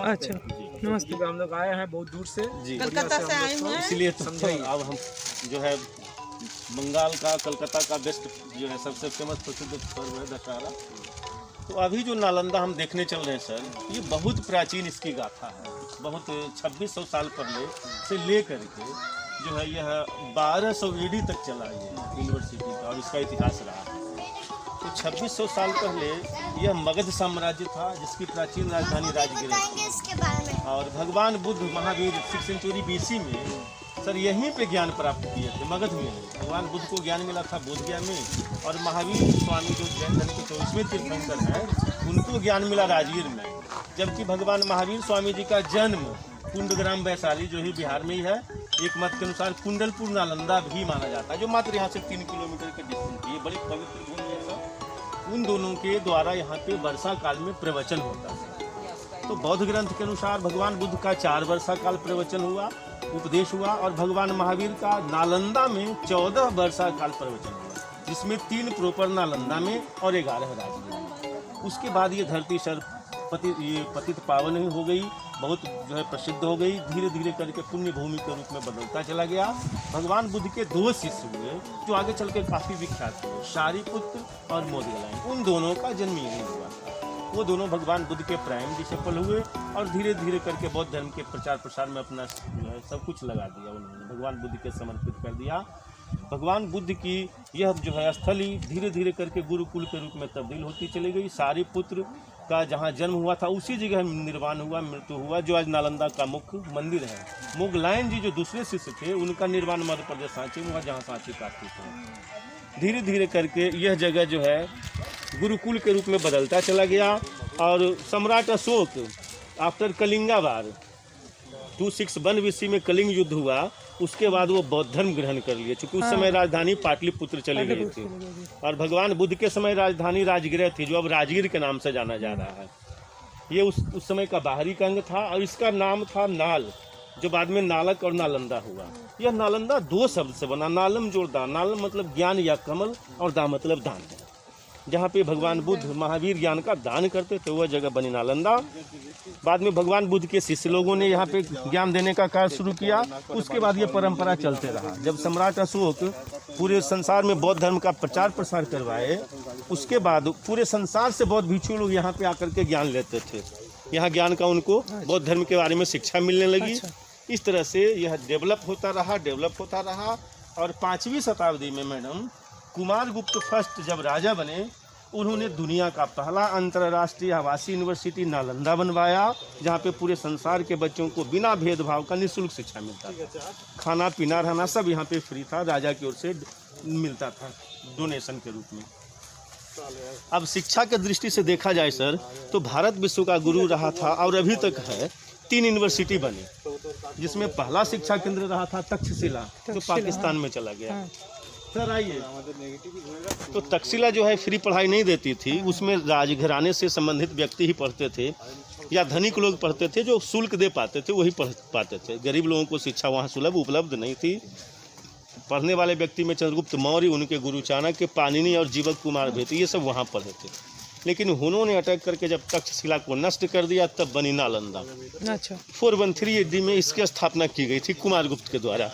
अच्छा, नमस्ते। हम लोग आए हैं बहुत दूर से जी, कलकत्ता से आए हुए हैं। इसलिए तो अब हम जो है बंगाल का कलकत्ता का बेस्ट जो है सबसे फेमस प्रसिद्ध पर्व है दशहरा। तो अभी जो नालंदा हम देखने चल रहे हैं सर, ये बहुत प्राचीन इसकी गाथा है। बहुत 2600 साल पहले से लेकर के जो है यह 1200 ईडी तक चला ये यूनिवर्सिटी का, और इसका इतिहास रहा है। तो 2600 साल पहले यह मगध साम्राज्य था, जिसकी प्राचीन राजधानी राजगीर थी। और भगवान Buddha Mahavir 6th century BC में सर यहीं पे ज्ञान प्राप्त किए थे, मगध में। भगवान बुद्ध को ज्ञान मिला था बोधगया में, और महावीर स्वामी जो जैन धर्म के 24वें तीर्थंकर हैं, उनको ज्ञान मिला राजगीर में। जबकि भगवान महावीर स्वामी जी का जन्म कुंडग्राम वैशाली जो ही बिहार में ही है। एक मत के अनुसार कुंडलपुर नालंदा भी माना जाता है, जो मात्र यहाँ से 3 किलोमीटर के डिस्टेंस। ये बड़ी पवित्र भूमि है सर। उन दोनों के द्वारा यहाँ पे वर्षा काल में प्रवचन होता है। तो बौद्ध ग्रंथ के अनुसार भगवान बुद्ध का 4 वर्षा काल प्रवचन हुआ, उपदेश हुआ, और भगवान महावीर का नालंदा में 14 वर्षा काल प्रवचन हुआ, जिसमें 3 प्रॉपर नालंदा में और 11 राजगीर में। उसके बाद ये धरती सर पतित पावन हो गई, बहुत जो है प्रसिद्ध हो गई। धीरे धीरे करके पुण्य भूमि के रूप में बदलता चला गया। भगवान बुद्ध के 2 शिष्य हुए जो आगे चल के काफ़ी विख्यात हुए, शारिपुत्र और मोदगलायन। उन दोनों का जन्म यहीं हुआ था। वो दोनों भगवान बुद्ध के प्राइम डिसिपल हुए, और धीरे धीरे करके बौद्ध धर्म के प्रचार प्रसार में अपना जो है सब कुछ लगा दिया उन्होंने, भगवान बुद्ध के समर्पित कर दिया। भगवान बुद्ध की यह जो है स्थली धीरे धीरे करके गुरुकुल के रूप में तब्दील होती चली गई। सारिपुत्र का जहाँ जन्म हुआ था उसी जगह निर्वाण हुआ, मृत्यु हुआ, जो आज नालंदा का मुख्य मंदिर है। मोगलायन जी जो दूसरे शिष्य थे, उनका निर्वाण मध्य प्रदेश सांची में हुआ, जहाँ सांची का अस्तित्व है। धीरे धीरे करके यह जगह जो है गुरुकुल के रूप में बदलता चला गया। और सम्राट अशोक आफ्टर कलिंगा वार 261 BC में कलिंग युद्ध हुआ, उसके बाद वो बौद्ध धर्म ग्रहण कर लिए, चूँकि उस समय राजधानी पाटलिपुत्र चली गई थी। और भगवान बुद्ध के समय राजधानी राजगृह थी, जो अब राजगीर के नाम से जाना जा रहा है। ये उस समय का बाहरी का अंग था, और इसका नाम था नाल, जो बाद में नालक और नालंदा हुआ। यह नालंदा 2 शब्द से बना, नालम जोड़दार। नालम मतलब ज्ञान या कमल, और दा मतलब दान। जहाँ पे भगवान बुद्ध महावीर ज्ञान का दान करते थे, वह जगह बनी नालंदा। बाद में भगवान बुद्ध के शिष्य लोगों ने यहाँ पे ज्ञान देने का कार्य शुरू किया। उसके बाद ये परंपरा चलते रहा। जब सम्राट अशोक पूरे संसार में बौद्ध धर्म का प्रचार प्रसार करवाए, उसके बाद पूरे संसार से बौद्ध भिक्षु लोग यहाँ पे आकर के ज्ञान लेते थे। यहाँ ज्ञान का उनको बौद्ध धर्म के बारे में शिक्षा मिलने लगी। इस तरह से यह डेवलप होता रहा। और 5वीं शताब्दी में मैडम कुमारगुप्त फर्स्ट जब राजा बने, उन्होंने दुनिया का पहला अंतर्राष्ट्रीय आवासीय यूनिवर्सिटी नालंदा बनवाया, जहाँ पे पूरे संसार के बच्चों को बिना भेदभाव का निःशुल्क शिक्षा मिलता था। खाना पीना रहना सब यहाँ पे फ्री था, राजा की ओर से मिलता था डोनेशन के रूप में। अब शिक्षा के दृष्टि से देखा जाए सर, तो भारत विश्व का गुरु रहा था, और अभी तक है। 3 यूनिवर्सिटी बनी, जिसमें पहला शिक्षा केंद्र रहा था तक्षशिला, जो पाकिस्तान में चला गया। सर आइए, तो तक्षशिला जो है फ्री पढ़ाई नहीं देती थी, उसमें राजघराने से संबंधित व्यक्ति ही पढ़ते थे, या धनिक लोग पढ़ते थे, जो शुल्क दे पाते थे वही पढ़ पाते थे। गरीब लोगों को शिक्षा वहाँ सुलभ उपलब्ध नहीं थी। पढ़ने वाले व्यक्ति में चंद्रगुप्त मौर्य, उनके गुरु चाणक्य, पाणिनि और जीवक कुमार भेद, ये सब वहाँ पढ़े थे। लेकिन उन्होंने अटैक करके जब तक्षशिला को नष्ट कर दिया, तब बनी नालंदा। अच्छा, 413 AD में इसकी स्थापना की गई थी कुमारगुप्त के द्वारा।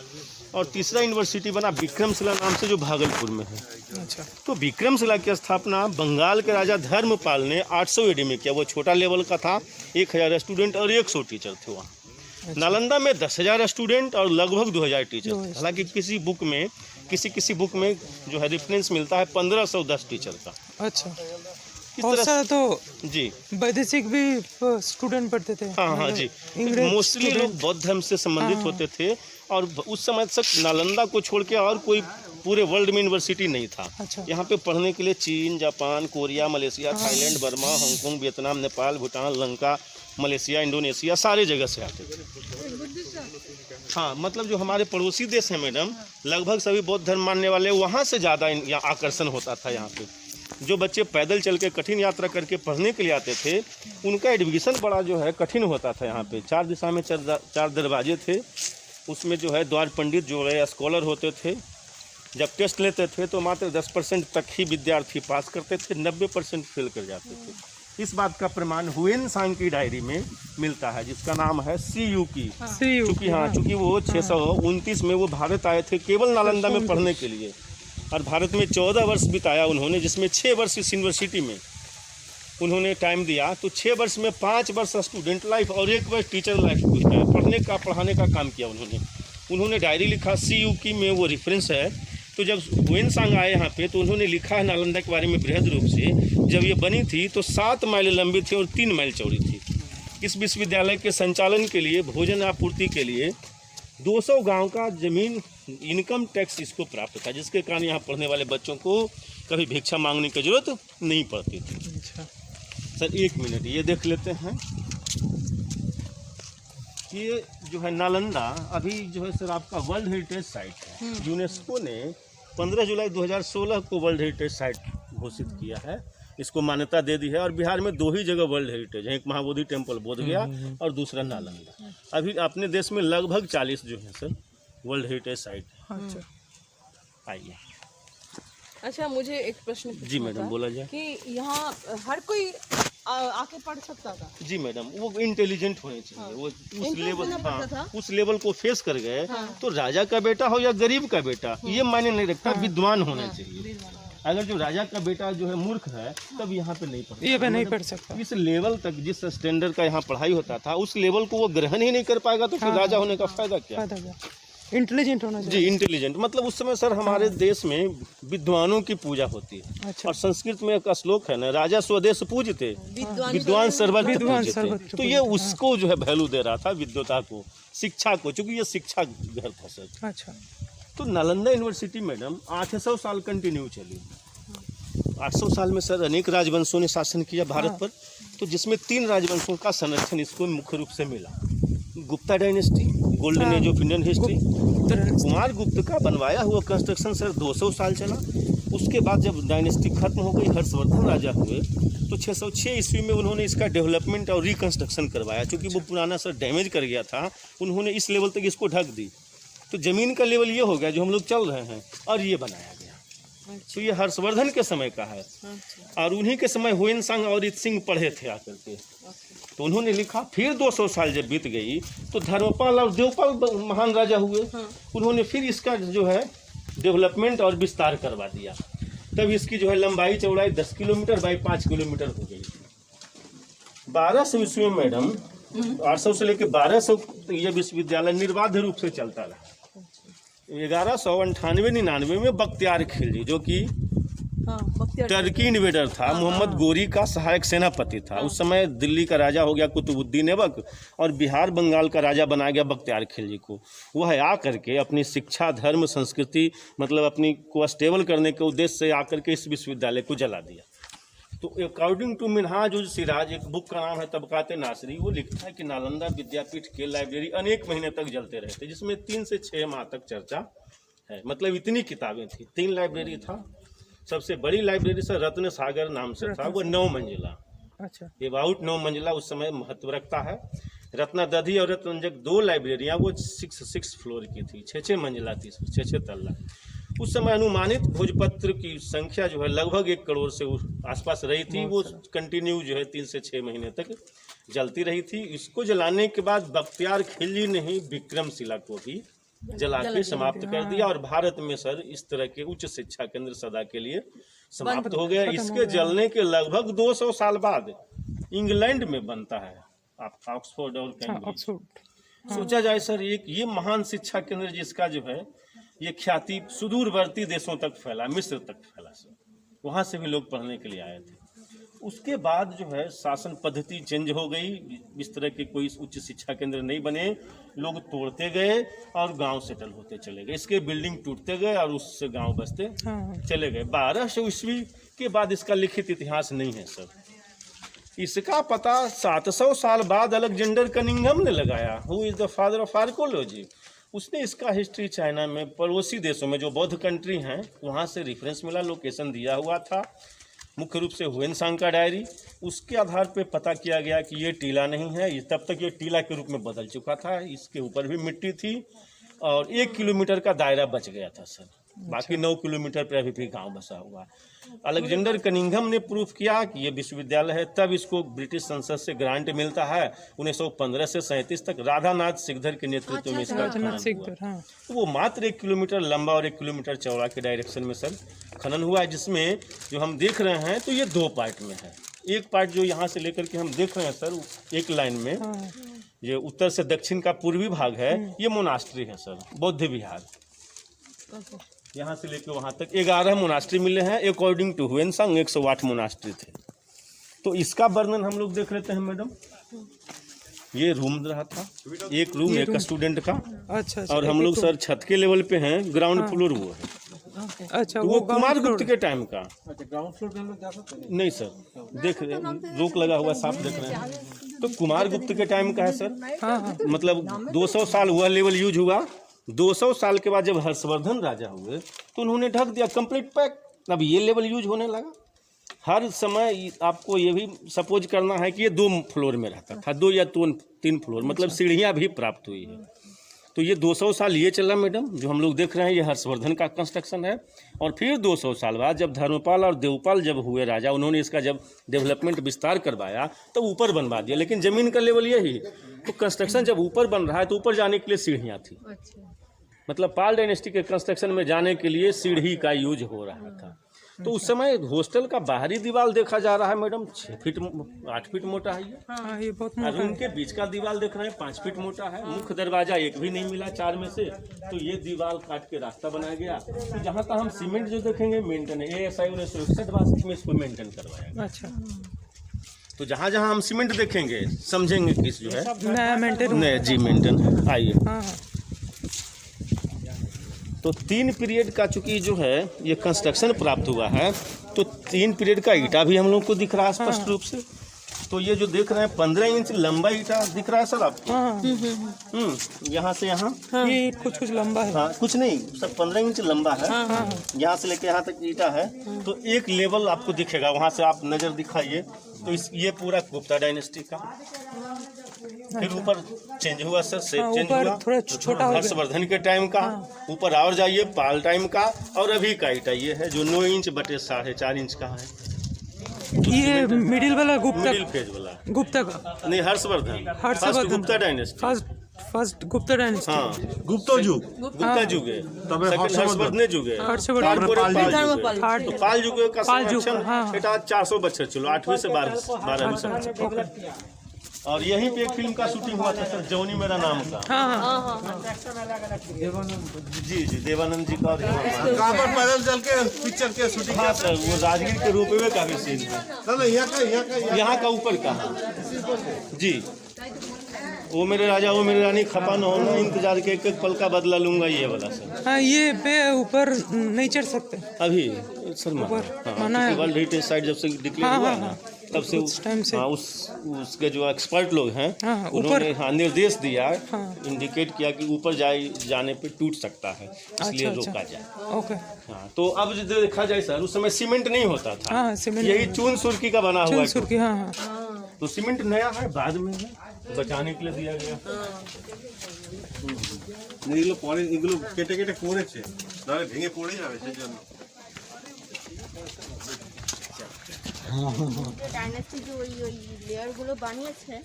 और तीसरा यूनिवर्सिटी बना विक्रमशिला नाम से, जो भागलपुर में है। अच्छा, तो विक्रमशिला की स्थापना बंगाल के राजा धर्मपाल ने 800 AD में किया। वो छोटा लेवल का था, 1000 स्टूडेंट और 100 टीचर थे वहाँ। अच्छा। नालंदा में 10,000 स्टूडेंट और लगभग 2000 टीचर। हालांकि किसी बुक में किसी बुक में जो है रेफरेंस मिलता है 1510 टीचर का। अच्छा, और सर तो जी वैदेशिक भी स्टूडेंट पढ़ते थे। हाँ जी, मोस्टली लोग बौद्ध धर्म से संबंधित होते थे। और उस समय तक नालंदा को छोड़ के और कोई पूरे वर्ल्ड में यूनिवर्सिटी नहीं था। अच्छा। यहाँ पे पढ़ने के लिए चीन, Japan, Korea, Malaysia, Thailand, Burma, Hong Kong, Vietnam, Nepal, Bhutan, Lanka, Malaysia, Indonesia, सारे जगह से आते थे। हाँ, मतलब जो हमारे पड़ोसी देश हैं मैडम, लगभग सभी बौद्ध धर्म मानने वाले, वहाँ से ज़्यादा यहाँ आकर्षण होता था। यहाँ पे जो बच्चे पैदल चल के कठिन यात्रा करके पढ़ने के लिए आते थे, उनका एडमिशन बड़ा जो है कठिन होता था। यहाँ पे 4 दिशा में 4 दरवाजे थे। उसमें जो है द्वार पंडित जो है स्कॉलर होते थे। जब टेस्ट लेते थे तो मात्र 10% तक ही विद्यार्थी पास करते थे, 90% फेल कर जाते थे। इस बात का प्रमाण हुएनसांग की डायरी में मिलता है, जिसका नाम है सी यू की। चूँकि वो 629 में वो भारत आए थे केवल नालंदा में पढ़ने के लिए, और भारत में 14 वर्ष बिताया उन्होंने, जिसमें 6 वर्ष इस यूनिवर्सिटी में उन्होंने टाइम दिया। तो 6 वर्ष में 5 वर्ष स्टूडेंट लाइफ और 1 वर्ष टीचर लाइफ पढ़ाने का काम किया उन्होंने डायरी लिखा, सी यू की में वो रेफरेंस है। तो जब हुएनसांग आए यहाँ पे तो उन्होंने लिखा है नालंदा के बारे में बृहद रूप से। जब ये बनी थी तो 7 माइल लंबी थी और 3 माइल चौड़ी थी। इस विश्वविद्यालय के संचालन के लिए, भोजन आपूर्ति के लिए 200 गांव का जमीन इनकम टैक्स इसको प्राप्त था, जिसके कारण यहाँ पढ़ने वाले बच्चों को कभी भिक्षा मांगने की जरूरत नहीं पड़ती थी। अच्छा सर 1 मिनट ये देख लेते हैं। ये जो है नालंदा अभी जो है सर आपका वर्ल्ड हेरिटेज साइट है। यूनेस्को ने 15 जुलाई 2016 को वर्ल्ड हेरिटेज साइट घोषित किया है, इसको मान्यता दे दी है। और बिहार में 2 ही जगह वर्ल्ड हेरिटेज है, एक महाबोधि टेम्पल बोधगया और दूसरा नालंदा। अभी अपने देश में लगभग 40 जो है सर वर्ल्ड हेरिटेज साइट है। अच्छा आइए। अच्छा, मुझे एक प्रश्न जी मैडम, बोला जाए कि यहाँ हर कोई आके पढ़ सकता था? जी मैडम, वो इंटेलिजेंट होने चाहिए। वो उस लेवल, उस लेवल को फेस कर गए। तो राजा का बेटा हो या गरीब का बेटा ये मायने नहीं रखता, विद्वान होना चाहिए। अगर जो राजा का बेटा जो है मूर्ख है तब यहाँ पे नहीं पढ़ सकता। इस लेवल तक जिस स्टैंडर्ड का यहाँ पढ़ाई होता था उस लेवल को वो ग्रहण ही नहीं कर पाएगा तो फिर राजा होने का फायदा क्या? इंटेलिजेंट होना चाहिए। जी इंटेलिजेंट, मतलब उस समय सर हमारे देश में विद्वानों की पूजा होती है। अच्छा। और संस्कृत में एक श्लोक है ना, राजा स्वदेश पूजते विद्वान सर्वत्र पूजते। तो ये उसको जो है वैल्यू दे रहा था, विद्वता को, शिक्षा को, चूंकि ये शिक्षा घर था सर। अच्छा। तो नालंदा यूनिवर्सिटी मैडम 800 साल कंटिन्यू चली। 800 साल में सर अनेक राजवंशों ने शासन किया भारत पर। तो जिसमें 3 राजवंशों का संरक्षण इसको मुख्य रूप से मिला। Gupta dynasty, golden age of Indian history. Kumar गुप्त का बनवाया हुआ कंस्ट्रक्शन सर 200 साल चला। उसके बाद जब डायनेस्टी खत्म हो गई, हर्षवर्धन राजा हुए, तो 606 ईस्वी में उन्होंने इसका डेवलपमेंट और रिकंस्ट्रक्शन करवाया। क्योंकि वो पुराना सर डैमेज कर गया था, उन्होंने इस लेवल तक इसको ढक दी। तो ज़मीन का लेवल ये हो गया जो हम लोग चल रहे हैं, और ये बनाया गया। तो ये हर्षवर्धन के समय का है। और उन्हीं के समय हुएनसांग और सिंह पढ़े थे आकर के। तो उन्होंने लिखा। फिर 200 साल जब बीत गई तो धर्मपाल और देवपाल महान राजा हुए। उन्होंने फिर इसका जो है डेवलपमेंट और विस्तार करवा दिया। तब इसकी जो है लंबाई चौड़ाई 10 किलोमीटर बाई 5 किलोमीटर हो गई। 1200 ईस्वी में मैडम 800 से लेकर 1200 ये विश्वविद्यालय निर्बाध रूप से चलता रहा। 1198-99 में बख्तियार खिलजी, जो कि टर्की इन्वेडर था, मोहम्मद गोरी का सहायक सेनापति था। उस समय दिल्ली का राजा हो गया कुतुबुद्दीन ऐबक, और बिहार बंगाल का राजा बनाया गया बख्तियार खिलजी को। वह आकर के अपनी शिक्षा, धर्म, संस्कृति, मतलब अपनी को स्टेबल करने के उद्देश्य से आकर के इस विश्वविद्यालय को जला दिया। तो अकॉर्डिंग टू मिनहाज उल सिराज, एक बुक का नाम है तबकात नासरी, वो लिखता है कि नालंदा विद्यापीठ के लाइब्रेरी अनेक महीने तक जलते रहे थे, जिसमें 3 से 6 माह तक चर्चा है। मतलब इतनी किताबें थी। 3 लाइब्रेरी था। सबसे बड़ी लाइब्रेरी सर रत्न सागर नाम से था, वो 9 मंजिला। अच्छा। अबाउट 9 मंजिला उस समय महत्व रखता है। रत्नादधी और रत्नंजक 2 लाइब्रेरियाँ वो 6 फ्लोर की थी, 6 मंजिला थी, 6 तल्ला। उस समय अनुमानित भोजपत्र की संख्या जो है लगभग 1 करोड़ से आसपास रही थी। वो कंटिन्यू जो है 3 से 6 महीने तक जलती रही थी। इसको जलाने के बाद बख्तियार खिलजी ने ही विक्रमशिला को भी जला के समाप्त कर दिया। और भारत में सर इस तरह के उच्च शिक्षा केंद्र सदा के लिए समाप्त हो गया। इसके जलने के लगभग 200 साल बाद इंग्लैंड में बनता है आप ऑक्सफोर्ड और कैम्ब्रिज। सोचा जाए सर, एक ये महान शिक्षा केंद्र जिसका जो है ये ख्याति सुदूरवर्ती देशों तक फैला, मिस्र तक फैला सर, वहाँ से भी लोग पढ़ने के लिए आए थे। उसके बाद जो है शासन पद्धति चेंज हो गई, इस तरह के कोई उच्च शिक्षा केंद्र नहीं बने, लोग तोड़ते गए और गांव सेटल होते चले गए। इसके बिल्डिंग टूटते गए और उससे गांव बसते चले गए। 1200 ईस्वी के बाद इसका लिखित इतिहास नहीं है सर। इसका पता 700 साल बाद अलेक्जेंडर कनिंघम ने लगाया, who is the father of archaeology. उसने इसका हिस्ट्री चाइना में पड़ोसी देशों में जो बौद्ध कंट्री हैं वहाँ से रेफरेंस मिला, लोकेशन दिया हुआ था, मुख्य रूप से हुएनसांग का डायरी। उसके आधार पे पता किया गया कि ये टीला नहीं है, ये तब तक ये टीला के रूप में बदल चुका था। इसके ऊपर भी मिट्टी थी और 1 किलोमीटर का दायरा बच गया था सर। बाकी 9 किलोमीटर पर अभी भी गांव बसा हुआ है। अलेक्जेंडर कनिंघम ने प्रूफ किया कि ये विश्वविद्यालय है, तब इसको ब्रिटिश संसद से ग्रांट मिलता है। 1915 से 37 तक राधानाथ सिकदर के नेतृत्व में इसका खनन हुआ। हाँ। तो वो मात्र 1 किलोमीटर लंबा और 1 किलोमीटर चौड़ा के डायरेक्शन में सर खनन हुआ है, जिसमें जो हम देख रहे हैं तो ये 2 पार्ट में है। एक पार्ट जो यहाँ से लेकर के हम देख रहे हैं सर, एक लाइन में ये उत्तर से दक्षिण का पूर्वी भाग है, ये मोनास्ट्री है सर, बौद्ध विहार। यहाँ से लेकर वहाँ तक 11 मोनास्ट्री मिले हैं। अकॉर्डिंग टू हुएनसांग 108 मोनास्ट्री थे। तो इसका वर्णन हम लोग देख लेते हैं मैडम। ये रूम रहा था, एक रूम एक स्टूडेंट का। अच्छा। और हम लोग सर छत के लेवल पे हैं, ग्राउंड फ्लोर वो है। अच्छा, तो वो कुमार गुप्त के टाइम का। ग्राउंड फ्लोर पे हम लोग जा सकते हैं? नहीं सर, देख रोक लगा हुआ, साफ देख रहे हैं। तो कुमार गुप्त के टाइम का है सर। मतलब 200 साल हुआ लेवल यूज हुआ। 200 साल के बाद जब हर्षवर्धन राजा हुए तो उन्होंने ढक दिया कंप्लीट पैक। अब ये लेवल यूज होने लगा। हर समय आपको ये भी सपोज करना है कि ये 2 फ्लोर में रहता था, 2 या 3 फ्लोर, मतलब सीढ़ियाँ भी प्राप्त हुई है। तो ये 200 साल ये चला मैडम, जो हम लोग देख रहे हैं ये हर्षवर्धन का कंस्ट्रक्शन है। और फिर 200 साल बाद जब धर्मपाल और देवपाल जब हुए राजा, उन्होंने इसका जब डेवलपमेंट विस्तार करवाया तो ऊपर बनवा दिया, लेकिन ज़मीन का लेवल यही। तो कंस्ट्रक्शन जब ऊपर बन रहा है तो ऊपर जाने के लिए सीढ़ियाँ थी। मतलब पाल डायनेस्टी के कंस्ट्रक्शन में जाने के लिए सीढ़ी का यूज हो रहा था। तो उस समय हॉस्टल का बाहरी दीवार देखा जा रहा है मैडम 6 फीट 8 फीट मोटा है ये। ये बहुत और उनके बीच का दीवार देख रहे हैं 5 फीट मोटा है। मुख्य दरवाजा एक भी नहीं मिला 4 में से, तो ये दीवार काट के रास्ता बनाया गया। तो जहाँ का हम सीमेंट जो देखेंगे मेंटेन ASI 1961 में इसको मेंटेन करवाया। अच्छा। तो जहाँ जहाँ हम सीमेंट देखेंगे समझेंगे कि जो है नया मेंटेन। नया जी मेंटेन है। आइए। हाँ। तो 3 पीरियड का चूंकि जो है ये कंस्ट्रक्शन प्राप्त हुआ है, तो 3 पीरियड का ईटा भी हम लोग को दिख रहा है स्पष्ट रूप से। तो ये जो देख रहे हैं 15 इंच लंबा ईटा दिख रहा है सर आपको। यहाँ से यहाँ ये कुछ लंबा है। हाँ, कुछ नहीं सर, 15 इंच लंबा है। यहाँ से लेके यहाँ तक ईटा है। तो एक लेवल आपको दिखेगा, वहाँ से आप नज़र दिखाइए। तो ये पूरा गुप्ता डायनेस्टी का। फिर ऊपर चेंज हुआ सर, शेप चेंज हुआ, थोड़ा छोटा हो गया। हर्षवर्धन के टाइम का। ऊपर और जाइए पाल टाइम का। और अभी का ईटा ये है जो 9 इंच बटे 4.5 इंच का है। ये मिडिल वाला गुप्ता, मिडिल फेज वाला गुप्ता का नहीं, Harshvardhan first Gupta dynasty. First Gupta dynasty. हाँ, गुप्ता युग। गुप्ता युग है, सेकंड हर्षवर्धन युग है, हर्षवर्धन तो पाल युग का संरक्षण हाँ। এটা 400 बच्चे चलो 8वीं से 12वीं संरक्षण। और यहीं पे एक फिल्म का शूटिंग हुआ था सर, जौनी मेरा नाम का। जी जी, देवानंद जी का। कहाँ पर पैदल चल के पिक्चर के शूटिंग? हाँ सर, वो राजगीर के रोपवे का भी सीन है। यहाँ का ऊपर का जी। वो मेरे राजा वो मेरी रानी, खपा न होना, इंतजार के एक पल का बदला लूंगा, ये वाला सर। हाँ, ये पे ऊपर नहीं चढ़ सकते अभी सर माना है। वर्ल्ड हेरिटेज साइट जब से डिक्लेयर हुआ ना, तब से उस टाइम से उसके जो एक्सपर्ट लोग हैं उन्होंने निर्देश दिया, इंडिकेट किया कि ऊपर जाने पे टूट सकता है, इसलिए रोका जाए। ओके। हाँ, तो अब जो देखा जाए सर, उस समय सीमेंट नहीं होता था। हाँ, सीमेंट यही चून सुर्की का बना हुआ है। हाँ। तो सीमेंट नया है, बाद में है, बचाने के लिए दिया गया। এগুলো পরে এগুলো কেটে কেটে করেছে, তাহলে ভেঙে পড়ে যাবে সেজন্য। ডাইনাস্টি যে ওই লেয়ারগুলো বানিয়েছে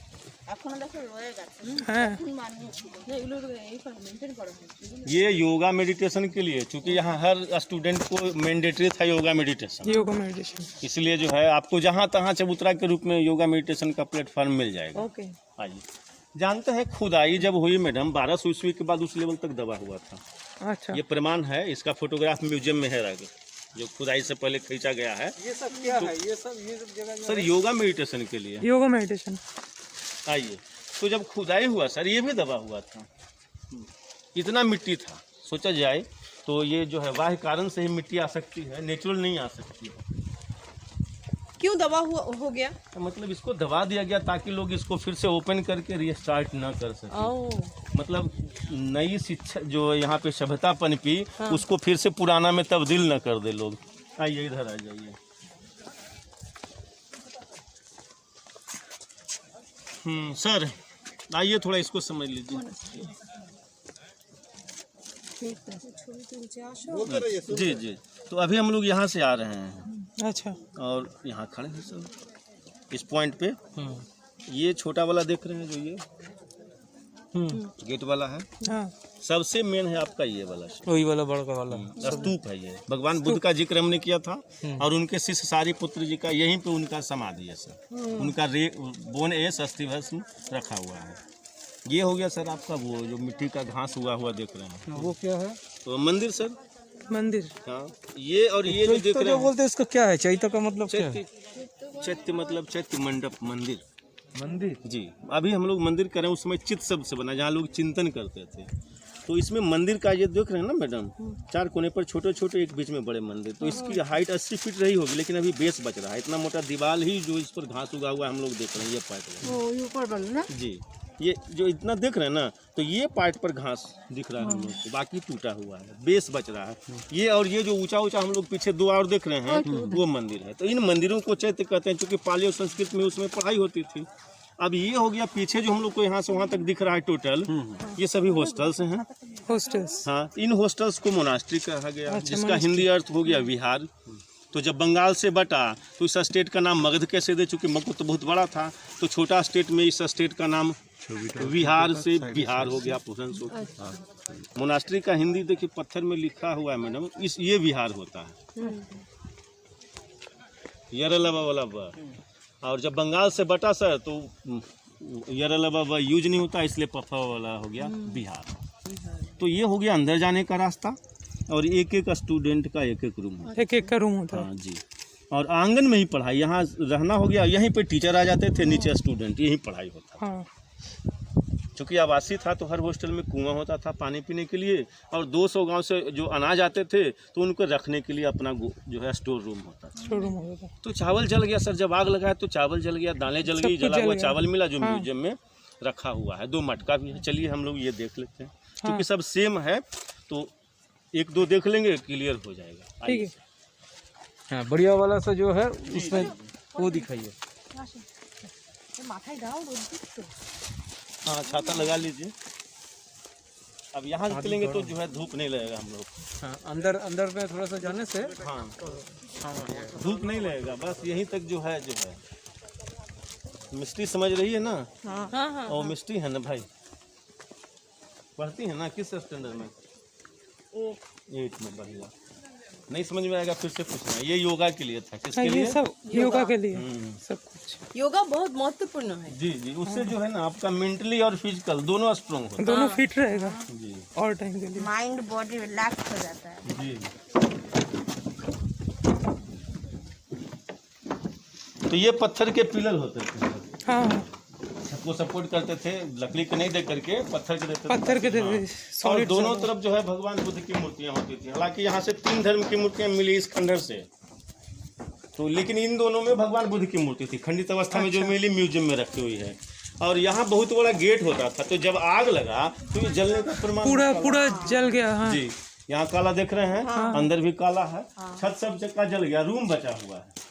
এখনো দেখো রয়ে গেছে। এখন বানিয়েছিল না, এগুলো এইভাবে মেনটেন করা হয়েছে। ये योगा मेडिटेशन के लिए, चूंकि यहाँ हर स्टूडेंट को मैंडेटरी था योगा मेडिटेशन, इसलिए जो है आपको जहाँ तहाँ चबूतरा के रूप में योगा मेडिटेशन का प्लेटफॉर्म मिल जाएगा। ओके। आइए, जानते हैं खुदाई जब हुई मैडम 1200 ईस्वी के बाद उस लेवल तक दबा हुआ था। अच्छा। ये प्रमाण है, इसका फोटोग्राफ म्यूजियम में है आगे, जो खुदाई से पहले खींचा गया है। ये सब क्या है? ये सब जगह सर योगा मेडिटेशन के लिए। योगा मेडिटेशन। आइए, तो जब खुदाई हुआ सर, ये भी दबा हुआ था, इतना मिट्टी था। सोचा जाए तो ये जो है वाह कारण से ही मिट्टी आ सकती है, नेचुरल नहीं आ सकती है। क्यों दबा हो गया? तो मतलब इसको दबा दिया गया ताकि लोग इसको फिर से ओपन करके रीस्टार्ट ना कर सके। मतलब नई शिक्षा जो यहाँ पे सभ्यता पनपी, उसको फिर से पुराना में तब्दील न कर दे लोग। आइए इधर आ जाइए। सर आइए थोड़ा इसको समझ लीजिए। जी जी। तो अभी हम लोग यहाँ से आ रहे हैं अच्छा। और यहाँ खड़े हैं सब इस पॉइंट पे। ये छोटा वाला देख रहे हैं जो ये गेट वाला है, हाँ सबसे मेन है आपका ये वाला वही वाला बड़का वाला स्तूप है। ये भगवान बुद्ध का जिक्र हमने किया था और उनके शिष्य सारिपुत्र जी का यहीं पे उनका समाधि है सर। उनका बोन एस अस्थि भस्म रखा हुआ है। ये हो गया सर आपका वो जो मिट्टी का घास हुआ देख रहे हैं, वो क्या है? तो मंदिर सर, मंदिर। हाँ ये और ये जो देख रहे हैं बोलते हैं इसका क्या है? चैत्य का मतलब क्या है? चैत्य मतलब चैत्य मंडप मंदिर। मंदिर जी। अभी हम लोग मंदिर कर रहे हैं, उस समय चित्त शब्द से बना जहाँ लोग चिंतन करते थे। तो इसमें मंदिर का ये देख रहे हैं ना मैडम, 4 कोने पर छोटे छोटे, एक बीच में बड़े मंदिर। तो इसकी हाइट 80 फीट रही होगी, लेकिन अभी बेस बच रहा है। इतना मोटा दीवार ही जो इस पर घास उगा हुआ है हम लोग देख रहे हैं, ये पार्ट ऊपर बना जी। ये जो इतना देख रहे हैं ना, तो ये पार्ट पर घास दिख रहा है हम लोग को, बाकी टूटा हुआ है, बेस बच रहा है ये। और ये जो ऊंचा ऊंचा हम लोग पीछे 2 और देख रहे हैं वो मंदिर है। तो इन मंदिरों को चैत्य कहते हैं, क्योंकि पाली और संस्कृत में उसमें पढ़ाई होती थी। अब ये हो गया पीछे जो हम लोग को यहाँ से वहाँ तक दिख रहा है टोटल, ये सभी हॉस्टल्स हैं। हॉस्टल्स। हाँ, इन हॉस्टल्स को मोनास्ट्री कहा गया, अच्छा, जिसका हिंदी अर्थ हो गया विहार। तो जब बंगाल से बटा तो इस स्टेट का नाम मगध कैसे दे, चूँकि मगध तो बहुत बड़ा था, तो छोटा स्टेट में इस स्टेट का नाम विहार से बिहार हो गया, पुरंस हो गया। मोनास्ट्री का हिंदी देखिए पत्थर में लिखा हुआ है मैडम, ये विहार होता है, यरलबा वाला बा। और जब बंगाल से बटा सर तो यरलबा यूज नहीं होता, इसलिए पफा वाला हो गया बिहार। तो ये हो गया अंदर जाने का रास्ता, और एक एक स्टूडेंट का एक एक रूम है, एक एक का रूम होता है। हाँ जी। और आंगन में ही पढ़ाई, यहाँ रहना हो गया, यहीं पे टीचर आ जाते थे, नीचे स्टूडेंट, यहीं पढ़ाई होता। हाँ। चूँकि आवासीय था तो हर हॉस्टल में कुआं होता था पानी पीने के लिए, और 200 गांव से जो अनाज आते थे तो उनको रखने के लिए अपना जो है स्टोर रूम होता था। स्टोर रूम होता था। तो चावल जल गया सर, जब आग लगाया तो चावल जल गया, दालें जल गई, जला हुआ चावल मिला जो म्यूजियम में रखा हुआ है। 2 मटका भी है। चलिए हम लोग ये देख लेते हैं, क्योंकि सब सेम है, तो 1-2 देख लेंगे, क्लियर हो जाएगा। ठीक है। हाँ, बढ़िया वाला सा जो है उसमें वो दिखाइए। हाँ, छाता लगा लीजिए। अब यहाँ निकलेंगे तो जो है धूप नहीं लगेगा हम लोग। हाँ, अंदर में थोड़ा सा जाने से हाँ, धूप नहीं लगेगा, बस यहीं तक जो है मिस्ट्री समझ रही है ना। हाँ। और मिस्ट्री है ना भाई, पढ़ती है ना, किस स्टैंडर्ड में? 8 में। बढ़िया, नहीं समझ में आएगा फिर से पूछना। ये योगा के लिए था, किसके लिए? ये सब योगा के लिए सब कुछ। योगा बहुत महत्वपूर्ण है। जी जी, उससे जो है ना आपका मेंटली और फिजिकल दोनों स्ट्रॉन्ग होता दोनों फिट रहेगा है। जी और टाइम के लिए। माइंड बॉडी रिलैक्स हो जाता है। जी। तो ये पत्थर के पिलर होते थे, हाँ, वो सपोर्ट करते थे, लकड़ी के नहीं दे करके पत्थर के देते थे। पत्थर के हाँ। और दोनों तरफ जो है भगवान बुद्ध की मूर्तियां होती थी। हालांकि यहाँ से 3 धर्म की मूर्तियां मिली इस खंडर से, तो लेकिन इन दोनों में भगवान बुद्ध की मूर्ति थी, खंडित अवस्था में जो मिली म्यूजियम में रखी हुई है। और यहाँ बहुत बड़ा गेट होता था, तो जब आग लगा तो ये जलने का प्रमाण पूरा जल गया। हाँ जी। यहाँ काला देख रहे हैं, अंदर भी काला है, छत सब जगह जल गया, रूम बचा हुआ है।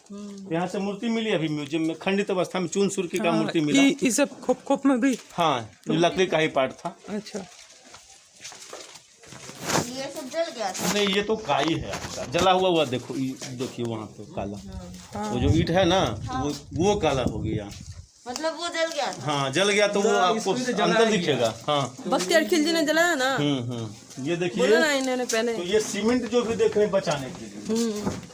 यहाँ से मूर्ति मिली अभी म्यूजियम में, खंडित अवस्था में चून सुर्की का मूर्ति मिला। ये सब खोप में भी। हाँ, ये लकड़ी का ही पार्ट था। अच्छा, ये सब जल गया था। नहीं, ये तो काई है आपका, जला हुआ देखो, देखिए वहाँ पे काला, वो जो ईंट है ना, वो काला हो गया, मतलब वो जल गया था। हाँ जल गया, तो वो आपको अंदर दिखेगा। हाँ, बख्तियार खिलजी ने जलाया ना। ये देखिए, बोला ना इन्होंने पहले। तो ये सीमेंट जो भी देख रहे हैं बचाने के लिए।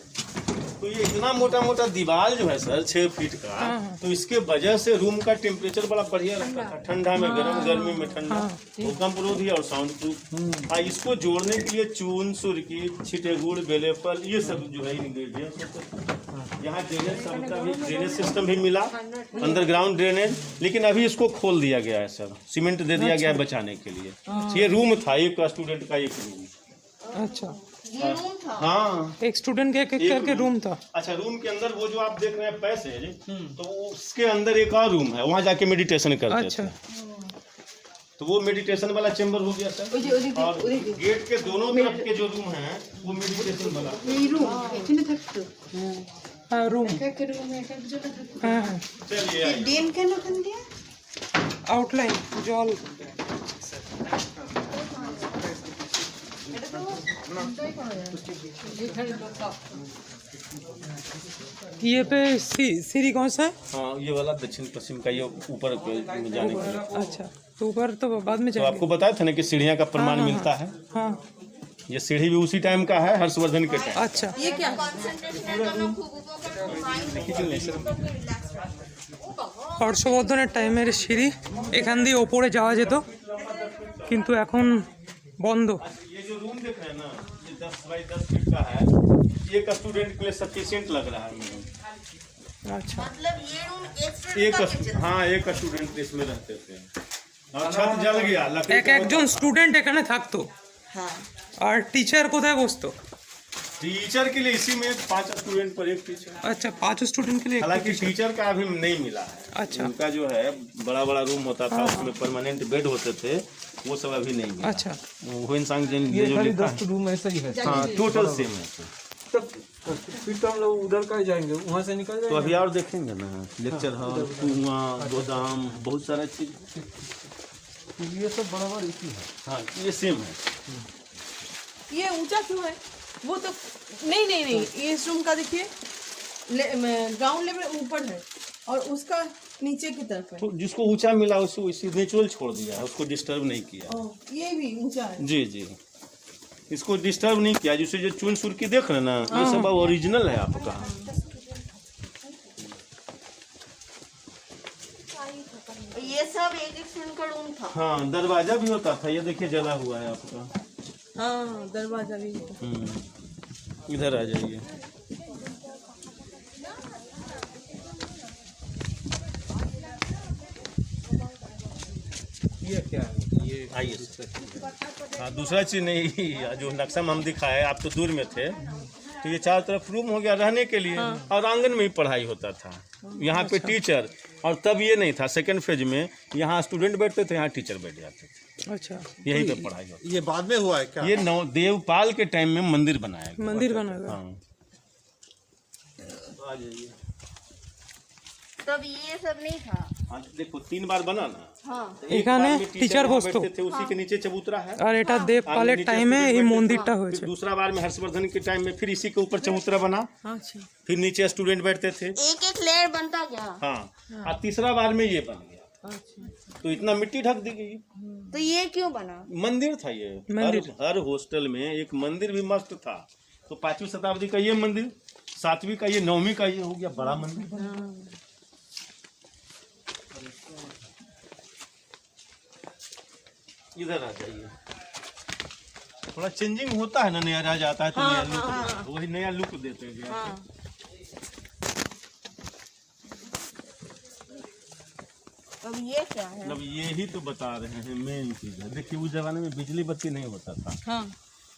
तो ये इतना मोटा मोटा दीवार जो है सर 6 फीट का, तो इसके वजह से रूम का टेम्परेचर बड़ा बढ़िया रहता था, ठंडा में गर्म, गर्मी में ठंडा, भूकंप रोधी और साउंड प्रूफ। इसको जोड़ने के लिए चून, सुर्की, छिटे गुड़, बेलेफल, ये सब जो है इंग्रेडिएंट्स होते हैं। यहाँ ड्रेनेज सबका भी ड्रेनेज सिस्टम भी मिला, अंडरग्राउंड ड्रेनेज, लेकिन अभी इसको खोल दिया गया है सर, सीमेंट दे दिया गया है बचाने के लिए। ये रूम था, एक स्टूडेंट का एक रूम। अच्छा, ये रूम था। हाँ, एक स्टूडेंट के एक करके रूम था। अच्छा, रूम के अंदर वो जो आप देख रहे हैं पैसेज, तो उसके अंदर एक और रूम है, वहाँ जाके मेडिटेशन करते अच्छा। थे। तो वो मेडिटेशन वाला चेंबर हो गया सर। और गेट के दोनों तरफ के जो रूम हैं वो मेडिटेशन वाला। हाँ, रूम। हाँ, चलिए आइए। आउटलाइन जॉल। ये पे सीढ़ी कौन सा है? हाँ, ये वाला दक्षिण पश्चिम का, ये ऊपर में जाने के लिए। अच्छा, तो ऊपर तो बाद में तो जाएंगे। आपको बताया था ना कि सीढ़ियाँ का प्रमाण मिलता है। हाँ, ये सीढ़ी भी उसी टाइम का है, हर्षवर्धन के टाइम। अच्छा। ये क्या হর্ষবর্ধনের টাইমের সিঁড়ি, এখান দিয়ে ওপরে যাওয়া যেত, কিন্তু এখন বন্ধ। ये जो रूम देख रहे हैं ना, ये 10 बाई 10 फीट का है। एक स्टूडेंट के लिए सफिशिएंट लग रहा है मुझे। अच्छा, मतलब ये रूम एक हाँ, एक स्टूडेंट इसमें रहते थे और छत जल गया। लकड़ी এক একজন স্টুডেন্ট এখানে থাকতো। हाँ আর টিচার কোথায় বসতো? टीचर के लिए इसी में 5 स्टूडेंट पर एक टीचर। अच्छा, 5 स्टूडेंट के लिए एक हालांकि टीचर। टीचर का अभी नहीं मिला है। अच्छा। उनका जो है बड़ा बड़ा रूम होता था, उसमें परमानेंट बेड होते थे, वो सब अभी नहीं मिला। अच्छा, वो इंसान ये जो खाली लिखा 10 रूम ऐसा ही है। हाँ, टोटल सेम है। तब फिर तो हम लोग उधर का ही जाएंगे, वहाँ से निकल तो जाएंगे। अभी और देखेंगे ना, लेक्चर हॉल, कुआं, गोदाम, बहुत सारा चीज। ये सब बराबर इसी है। हाँ, ये सेम है। ये ऊंचा क्यों है? वो तो नहीं नहीं नहीं, ये इस रूम का देखिए ग्राउंड लेवल ऊपर है और उसका नीचे की तरफ है। तो जिसको ऊंचा मिला उसको इसी नेचुरल छोड़ दिया है, उसको डिस्टर्ब नहीं किया। ये भी ऊंचा है। जी जी, इसको डिस्टर्ब नहीं किया। जिसे जो चुन सुर की देख रहे हैं ना, ये सब ओरिजिनल है आपका। ये सब एक स्टूडेंट का रूम था। हाँ, दरवाजा भी होता था, ये देखिए जला हुआ है आपका। हाँ, दरवाजा भी। इधर आ जाइए। ये क्या है? ये आइए। हाँ, दूसरा चीज नहीं, जो नक्शा में हम दिखाए, आप तो दूर में थे, तो ये चारों तरफ रूम हो गया रहने के लिए। और आंगन में ही पढ़ाई होता था, यहाँ पे टीचर। और तब ये नहीं था, सेकंड फेज में यहाँ स्टूडेंट बैठते थे, यहाँ टीचर बैठ जाते थे, अच्छा। यहीं पे पढ़ाई होती। ये बाद में हुआ है क्या? ये देवपाल के टाइम में मंदिर बनाया गया। मंदिर बना था। हाँ, आ जाइए। तब ये सब नहीं था। हाँ, देखो 3 बार बना ना। हाँ एक এখানে बार में टीचर यहाँ বসতো। बैठते थे, उसी के नीचे चबूतरा है। আর এটা দেবপালের नीचे টাইমে student এই बैठते थे। মন্দিরটা फिर হয়েছে। दूसरा बार में हर्षवर्धन के टाइम में फिर इसी के ऊपर चबूतरा बना, अच्छा, फिर नीचे स्टूडेंट बैठते थे। एक एक लेयर बनता गया। हाँ, और तीसरा बार में ये बन गया, तो इतना मिट्टी ढक दी गई। तो ये क्यों बना? मंदिर था ये। मंदिर। हर हॉस्टल में एक मंदिर भी मस्त था। तो 5वीं शताब्दी का ये मंदिर, 7वीं का ये, 9वीं का ये हो गया बड़ा मंदिर। इधर आ जाइए। थोड़ा चेंजिंग होता है ना, नया राज आता है तो नया लुक, वही नया लुक देते हैं। अब ये क्या है? मतलब यही तो बता रहे हैं मेन चीज है। देखिए, उस जमाने में बिजली बत्ती नहीं होता था। हाँ,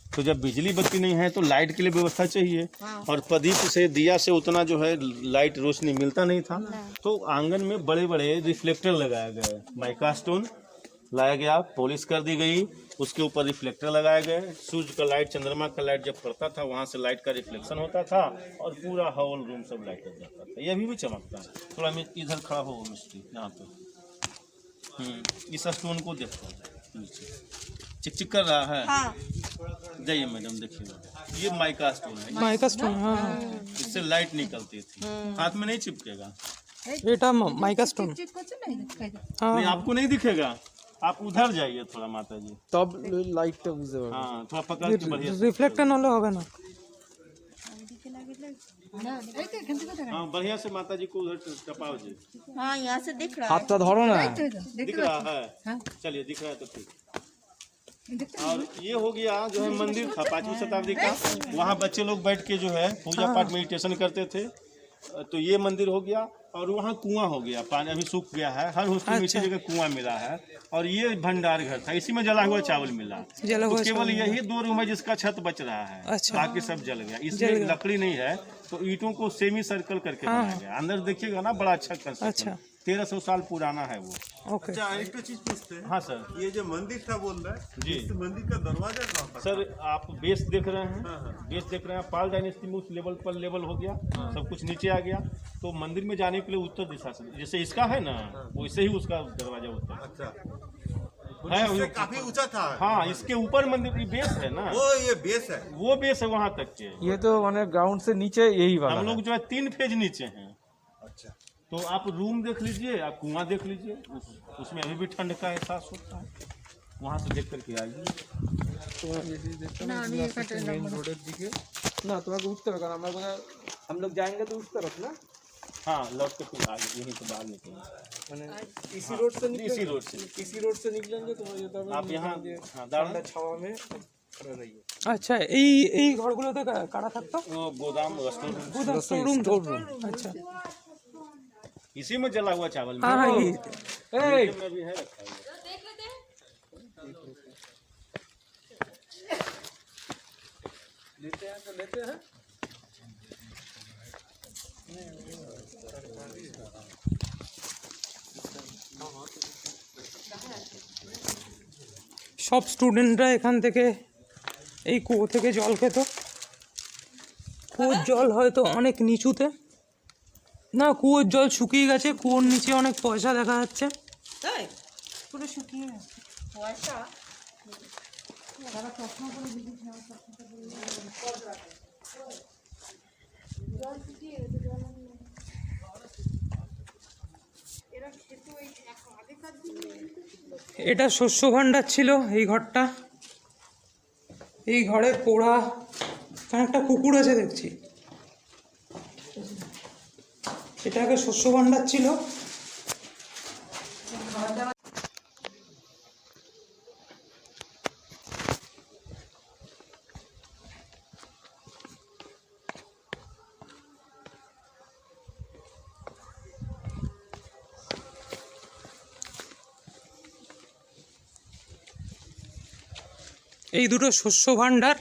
तो जब बिजली बत्ती नहीं है तो लाइट के लिए व्यवस्था चाहिए। और प्रदीप से, दिया से उतना जो है लाइट रोशनी मिलता नहीं था। तो आंगन में बड़े बड़े रिफ्लेक्टर लगाया गया, माइका स्टोन लाया गया, पॉलिश कर दी गई, उसके ऊपर रिफ्लेक्टर लगाए गए। सूरज का लाइट, चंद्रमा का लाइट जब पड़ता था, वहाँ से लाइट का रिफ्लेक्शन होता था और पूरा हॉल रूम सब लाइट लग जाता था। ये अभी भी चमकता है। थोड़ा इधर खड़ा हो मिस्त्री, यहाँ पे इस स्टोन को देखो, नीचे चिकचिक कर रहा है। हाँ जाइए मैडम, देखिए, ये माइका स्टोन है, মাইকা স্টোন। हाँ हाँ, इससे लाइट निकलती थी, हाथ में नहीं चिपकेगा। এটা মাইকা স্টোন। हाँ नहीं, आपको नहीं दिखेगा, आप उधर जाइए थोड़ा माता जी। तब लाइट टा बुझे होगा। हाँ, थोड़ा पकड़ के बढ़िया से। রিফ্লেক্টর হলে হবে না। हाँ, बढ़िया से माता जी को उधर टपाओ जी। हाँ, यहाँ से दिख रहा है। हाथ टा धरो ना। दिख रहा है? चलिए, दिख रहा है तो ठीक। और ये हो गया जो है मंदिर था 5वीं शताब्दी का। वहाँ बच्चे लोग बैठ के जो है पूजा पाठ, मेडिटेशन करते थे। तो ये मंदिर हो गया। और वहाँ कुआं हो गया, पानी अभी सूख गया है। हर हॉस्टल में इसी जगह कुआं मिला है। और ये भंडार घर था, इसी में जला हुआ चावल मिला। जला हुआ तो केवल यही 2 रूम है जिसका छत बच रहा है। अच्छा। बाकी सब जल गया। इसमें लकड़ी नहीं है, तो ईंटों को सेमी सर्कल करके बनाया गया। अंदर देखिएगा ना, बड़ा अच्छा कंस्ट्रक्शन। अच्छा। 1300 साल पुराना है वो। ओके। अच्छा, एक तो चीज पूछते हैं। हाँ सर ये जो मंदिर था बोल रहा है, जी। इस मंदिर का दरवाजा कहाँ पर? सर, आप बेस देख रहे हैं, बेस देख रहे हैं। पाल डायनेस्टी में उस लेवल पर लेवल हो गया, सब कुछ नीचे आ गया। तो मंदिर में जाने के लिए उत्तर दिशा से, जैसे इसका है ना, वैसे ही उसका दरवाजा उत्तर। अच्छा, है इससे काफी ऊंचा था। हाँ, इसके ऊपर मंदिर की बेस है ना, वो ये बेस है। वो बेस है वहाँ तक के। ये तो माने ग्राउंड से नीचे यही वाला हम है। लोग जो है 3 फेज नीचे हैं। अच्छा, तो आप रूम देख लीजिए, आप कुआं देख लीजिए, उसमें अभी भी ठंड का एहसास होता है। वहाँ से देख करके आइए। मेन रोडেर दिके ना तुम्हें उस तरफ करना, मैं हम लोग जाएंगे तो उस तरफ ना, हाँ, लौट के फिर आगे यहीं से बाहर निकलेंगे। माने इसी रोड से निकलेंगे, इसी रोड से निकलेंगे तो ये तो आप यहाँ ठंडा छावा में खड़े रहिए। আচ্ছা, এই এই ঘরগুলোতে কারা থাকতো? वो गोदाम रेस्टोरेंट গোদাম স্টোররুম। আচ্ছা, इसी में जला हुआ चावल हाँ हाँ, ये में भी है रखा हुआ। लेते हैं तो लेते हैं। সব স্টুডেন্টরা এখান থেকে এই কুয়ো থেকে জল খেত। কুয়োর জল হয়তো অনেক নিচুতে, না কুয়োর জল শুকিয়ে গেছে, কুয়োর নিচে অনেক পয়সা দেখা যাচ্ছে। তাই পুরো শুকিয়ে গেছে। পয়সা এটা শস্য ভাণ্ডার ছিল এই ঘরটা। এই ঘরে পোড়া, এখানে একটা কুকুর আছে দেখছি। এটা আগে শস্য ভাণ্ডার ছিল। এই দুটো শস্য ভাণ্ডার।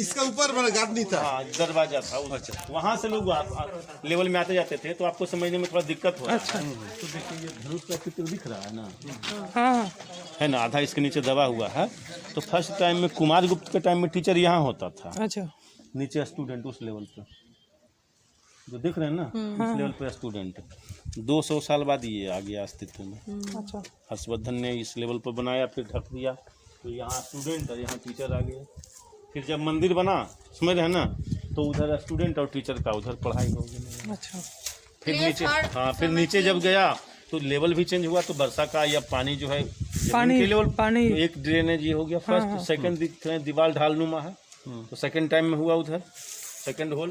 इसका ऊपर गार्ड नहीं था। हाँ, दरवाजा था। अच्छा, वहाँ से लोग लेवल में आते जाते थे, तो आपको समझने में थोड़ा दिक्कत हो रहा है। अच्छा, तो देखिए ये धनुष का चित्र दिख रहा है ना, हाँ है ना, आधा इसके नीचे दबा हुआ है। तो फर्स्ट टाइम में कुमार गुप्त के टाइम में टीचर यहाँ होता था, अच्छा, नीचे स्टूडेंट उस लेवल पे जो देख रहे हैं ना, उस लेवल पे स्टूडेंट। 200 साल बाद ये आ गया अस्तित्व में। अच्छा, हर्षवर्धन ने इस लेवल पर बनाया, फिर ढक दिया, तो यहाँ स्टूडेंट और यहाँ टीचर आ गए। फिर जब मंदिर बना, समझ रहे हैं ना, तो उधर स्टूडेंट और टीचर का उधर पढ़ाई हो गई। अच्छा, फिर नीचे, हाँ, फिर नीचे जब गया तो लेवल भी चेंज हुआ। तो वर्षा का या पानी जो है पानी के लेवल, पानी तो एक ड्रेनेज ये हो गया फर्स्ट। सेकंड दिख रहे हैं दीवार ढालनुमा है, तो सेकंड टाइम में हुआ उधर सेकंड होल,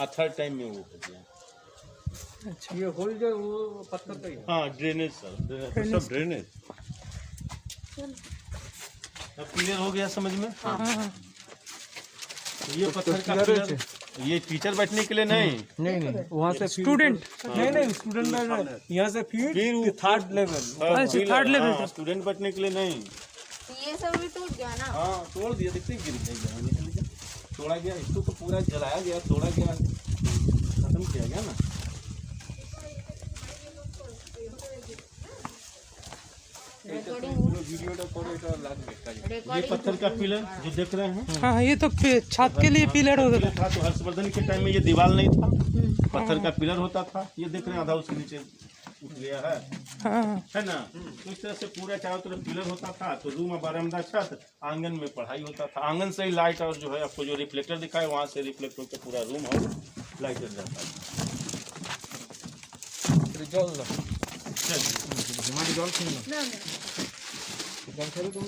और थर्ड टाइम में वो हो गया। अच्छा, ये होल जो वो पत्थर का ही है। हाँ, ड्रेनेज सर, सब ड्रेनेज। अब क्लियर हो गया समझ में? हाँ हाँ, ये पत्थर का पिलर, ये टीचर बैठने के लिए नहीं, नहीं वहाँ से स्टूडेंट, नहीं स्टूडेंट में यहाँ से फिर थर्ड लेवल। अच्छा, थर्ड लेवल। स्टूडेंट बैठने के लिए नहीं। ये सब भी टूट गया ना। हाँ, तोड़ दिया, देखते गिर गया, निकल गया, तोड़ा गया। इसको तो पूरा जलाया गया, तोड़ा गया, खत्म किया गया ना। ये पत्थर का पिलर जो देख रहे हैं, हाँ ये तो छत के लिए पिलर होता था। था। तो हर्षवर्धन के टाइम में ये दीवार नहीं था, पत्थर का पिलर होता था। ये देख रहे हैं आधा उसके नीचे उठ गया है, हाँ, है ना। तो इस तरह से पूरा चारों तरफ पिलर होता था। तो रूम, बरामदा, छत, आंगन में पढ़ाई होता था। आंगन से ही लाइट और जो है आपको जो रिफ्लेक्टर दिखाए वहाँ से रिफ्लेक्ट होकर पूरा रूम और लाइट जल जाता है।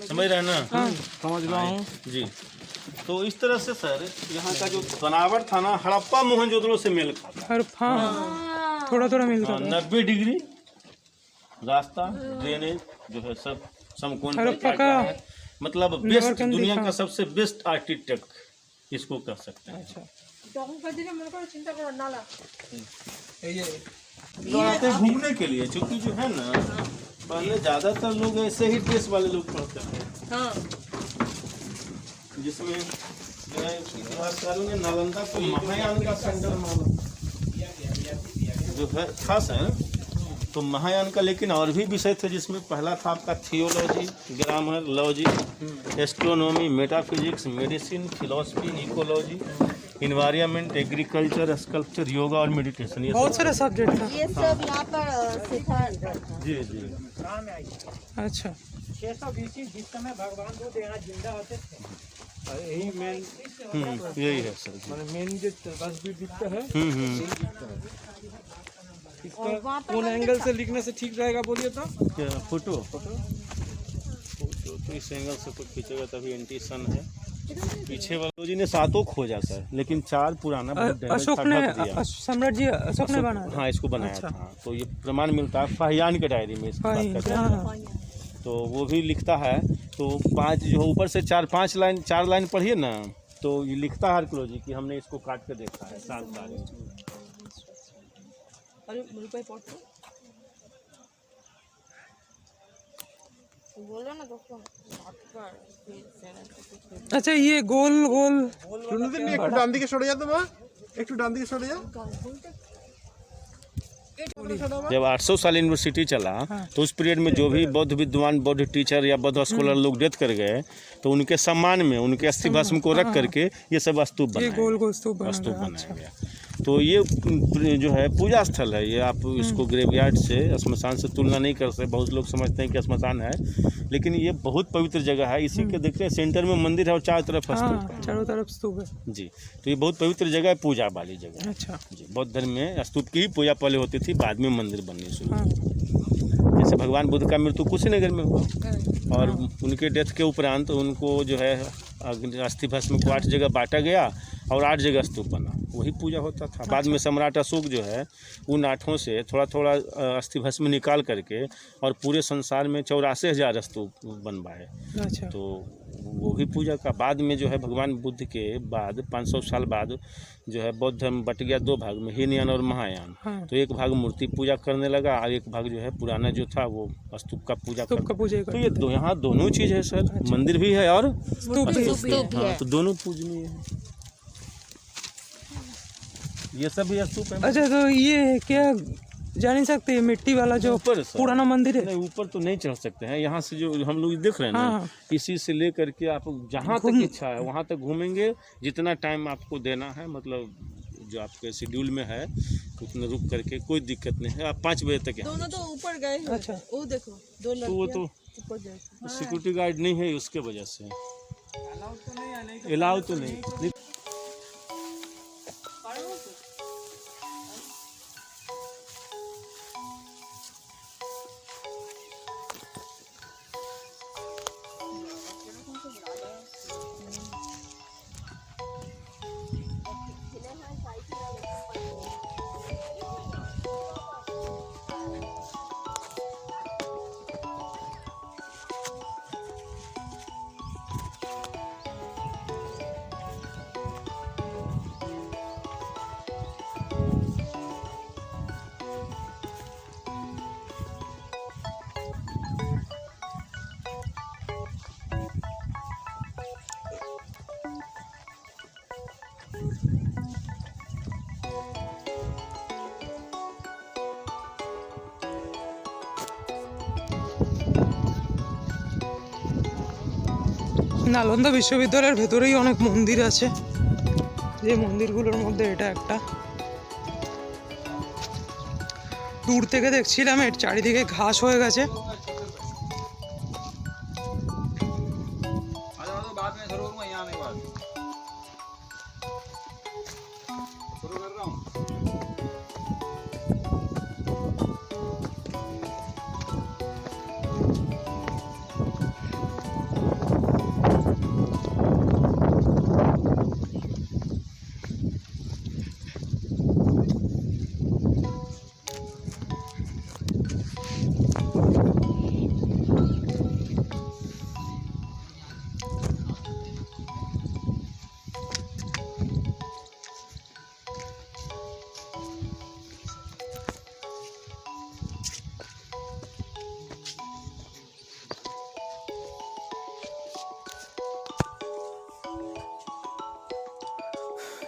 समझ रहे हैं ना? समझ रहा हूँ जी। तो इस तरह से सर यहाँ का जो बनावट था ना, हड़प्पा मोहनजोदड़ो से मेल खाता। और हाँ थोड़ा थोड़ा मिलता था। 90 डिग्री रास्ता, ड्रेनेज जो है सब समकोण हड़प्पा पर का है। मतलब बेस्ट, दुनिया का सबसे बेस्ट आर्किटेक्ट इसको कह सकते हैं। अच्छा, लोग आते हैं घूमने के लिए, क्योंकि जो है ना, पहले ज्यादातर लोग ऐसे ही ड्रेस वाले लोग पढ़ते थे। हाँ, जिसमें जो है इतिहासकारों ने नालंदा को महायान का सेंटर माना, जो है खास है। तो महायान का लेकिन और भी विषय थे, जिसमें पहला था आपका theology, grammar, logy, astronomy, metaphysics, medicine, philosophy, ecology, environment, agriculture, sculpture, yoga और मेडिटेशन। ये बहुत सारा सब्जेक्ट था। ये सब यहाँ पर सिखा जी जी। अच्छा, यही मेन यही है सर। मतलब मेन जो तस्वीर दिखता है वहाँ इसका कौन एंगल से लिखने से ठीक रहेगा बोलिए तो? क्या फोटो तो इस एंगल से तो खींचेगा तभी एंटी सन है। पीछे वाले जी ने 7 खोजा सर, लेकिन 4 पुराना बहुत डैमेज अशोक था, ने, ढक दिया। सम्राट जी अशोक ने बनाया था। हाँ, इसको बनाया था। तो ये प्रमाण मिलता है फाहियान के डायरी में, इस बात का हाँ, हाँ। तो वो भी लिखता है। तो 5 जो ऊपर से 4 लाइन पढ़िए ना, तो ये लिखता है आर्कियोलॉजी कि हमने इसको काट के देखा है 7 साल। बोलो ना दोस्तों। अच्छा, ये गोल गोल সুন্দর একটু ডান দিকে সরে যা তো মা, একটু ডান দিকে সরে যা। जब 800 साल यूनिवर्सिटी चला तो उस पीरियड में जो भी बौद्ध विद्वान, बौद्ध टीचर या बौद्ध स्कॉलर लोग डेथ कर गए, तो उनके सम्मान में उनके अस्थि भस्म को रख करके ये सब स्तूप ये बनाया गोल गोल स्तूप बना स्तूप गया। बनाया गया। तो ये जो है पूजा स्थल है। ये आप इसको ग्रेवयार्ड से, श्मशान से तुलना नहीं कर सकते। बहुत लोग समझते हैं कि श्मशान है, लेकिन ये बहुत पवित्र जगह है। इसी के देखते हैं सेंटर में मंदिर है और चारों तरफ स्तूप हाँ, चारों तरफ स्तूप है। जी। तो ये बहुत पवित्र जगह है, पूजा वाली जगह है। अच्छा, जी। बौद्ध धर्म में स्तूप की ही पूजा पहले होती थी, बाद में मंदिर बननी शुरू हाँ, हुई। जैसे भगवान बुद्ध का मृत्यु कुशीनगर में हुआ और उनके डेथ के उपरांत उनको जो है अस्थि भस्म को 8 जगह बांटा गया और 8 जगह स्तूप बना, वही पूजा होता था। बाद में सम्राट अशोक जो है उन 8 से थोड़ा थोड़ा अस्थि भस्म निकाल करके और पूरे संसार में 84,000 स्तूप बनवाए। अच्छा, तो वो भी पूजा का। बाद में जो है भगवान बुद्ध के बाद 500 साल बाद जो है बौद्ध धर्म बट गया 2 भाग में, हीनयान और महायान। हाँ। तो एक भाग मूर्ति पूजा करने लगा और एक भाग जो है पुराना जो था वो स्तूप का पूजा स्तूप का करता। पूजा तो ये यहाँ दोनों चीज़ है सर, मंदिर भी है और स्तूप भी है। स्तूप भी हाँ, है। तो दोनों पूजनीय है। ये सब भी स्तूप है। अच्छा, तो ये क्या जा नहीं सकते, मिट्टी वाला जो ऊपर सर। पुराना मंदिर है? नहीं, ऊपर तो नहीं चढ़ सकते हैं। यहाँ से जो हम लोग देख रहे हैं हाँ, ना, हाँ। इसी से ले करके आप जहाँ तक इच्छा है वहाँ तक घूमेंगे। जितना टाइम आपको देना है, मतलब जो आपके शेड्यूल में है उतना रुक करके, कोई दिक्कत नहीं है। आप 5 बजे तक यहाँ। दोनों तो ऊपर गए हैं। अच्छा, वो देखो 2 तो वो लड़कियां तो ऊपर गए। सिक्योरिटी गार्ड नहीं है, उसके वजह से अलाउ तो नहीं। নালন্দা বিশ্ববিদ্যালয়ের ভেতরেই অনেক মন্দির আছে, যে মন্দিরগুলোর মধ্যে এটা একটা। দূর থেকে দেখছিলাম এর চারিদিকে ঘাস হয়ে গেছে।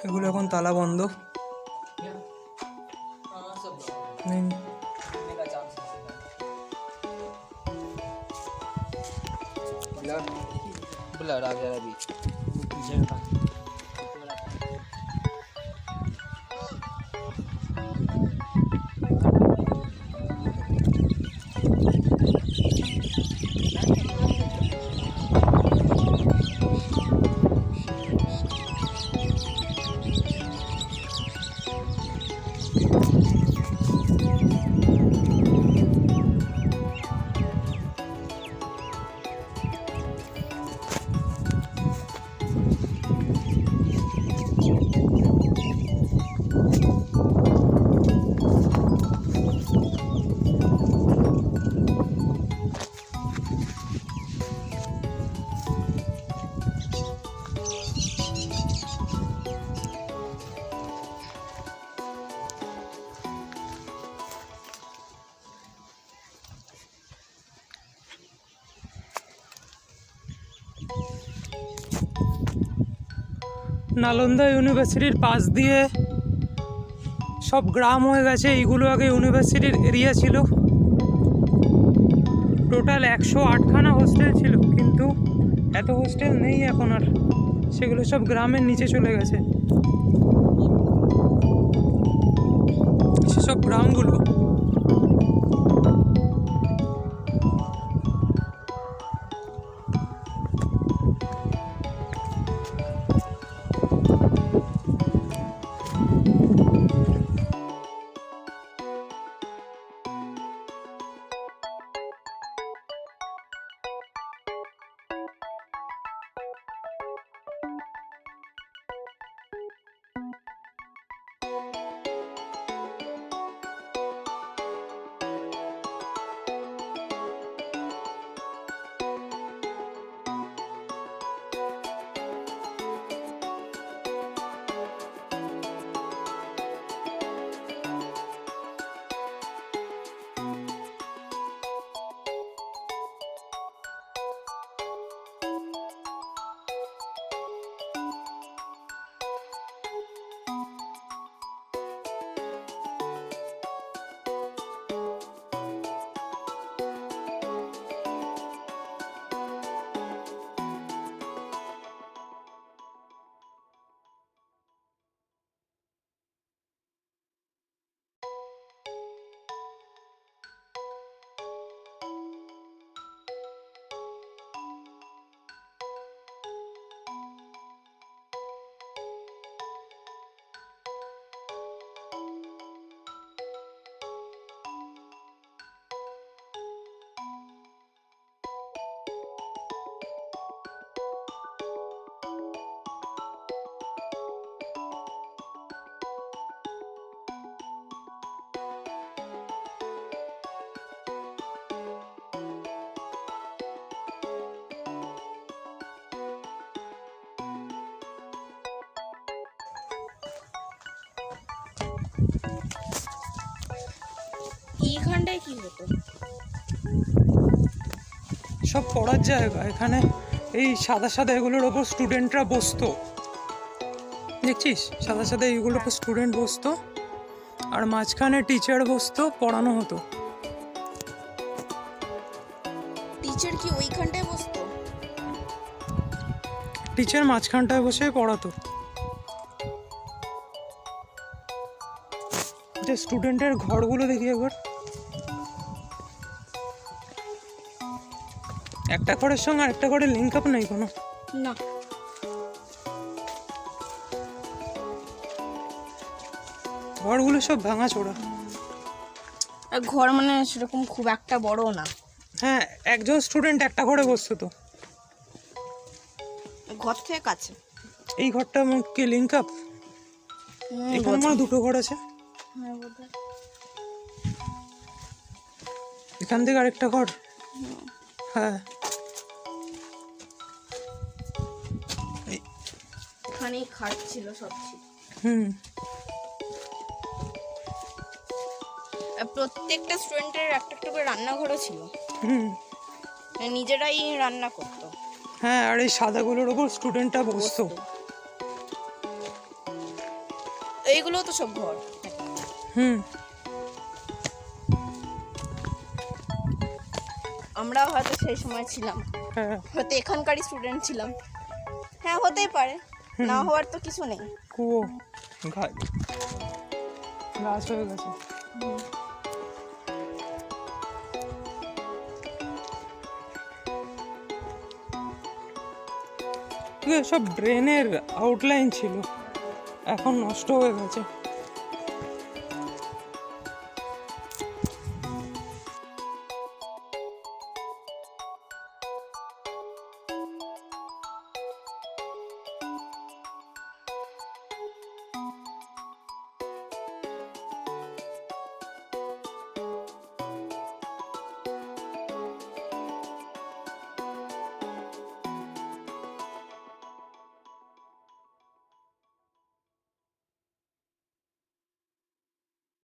এগুলো এখন তালা বন্ধ। নেই। ब्लर आ गया अभी पीछे का। নালন্দা ইউনিভার্সিটির পাশ দিয়ে সব গ্রাম হয়ে গেছে। এইগুলো আগে ইউনিভার্সিটির এরিয়া ছিল। টোটাল 108খানা হোস্টেল ছিল, কিন্তু এত হোস্টেল নেই এখন আর, সেগুলো সব গ্রামের নিচে চলে গেছে, সেসব গ্রামগুলো। এইখানটায় কি হতো? সব পড়ার জায়গা। এখানে এই সাদা সাদা এগুলোর ওপর স্টুডেন্টরা বসতো, দেখছিস সাদা সাদা এইগুলোর ওপর স্টুডেন্ট বসতো, আর মাঝখানে টিচার বসতো, পড়ানো হতো। টিচার কি ওইখানটায় বসতো? টিচার মাঝখানটায় বসে পড়াতো। যে স্টুডেন্টের ঘরগুলো দেখি একবার, একটা ঘরের সঙ্গে আরেকটা ঘরের লিঙ্ক আপ নেই কোনো। না, ঘরগুলো সব ভাঙাচোরা। আর ঘর মানে সেরকম খুব একটা বড় না। হ্যাঁ, একজন স্টুডেন্ট একটা ঘরে বসতো তো। ঘর থেকে কাছে। এই ঘরটা কি লিঙ্ক আপ? এখানে আমার দুটো ঘর আছে, হ্যাঁ বোধহয়। এখান থেকে আরেকটা ঘর। হ্যাঁ, এখানেই খাট ছিল, সব ছিল। হুম। আর প্রত্যেকটা স্টুডেন্টের একটা একটা করে রান্নাঘরও ছিল, হুম। মানে নিজেরাই রান্না করতো। হ্যাঁ, আর এই সাদাগুলোর ওপর স্টুডেন্টটা বসতো। এইগুলো তো সব ঘর। হুম। আমরাও হয়তো সেই সময় ছিলাম, হ্যাঁ হয়তো এখানকারই স্টুডেন্ট ছিলাম। হ্যাঁ, হতেই পারে, না হওয়ার তো কিছু নেই। কুয়ো গাছ হয়ে গেছে। এগুলো সব ড্রেনের আউটলাইন ছিল, এখন নষ্ট হয়ে গেছে।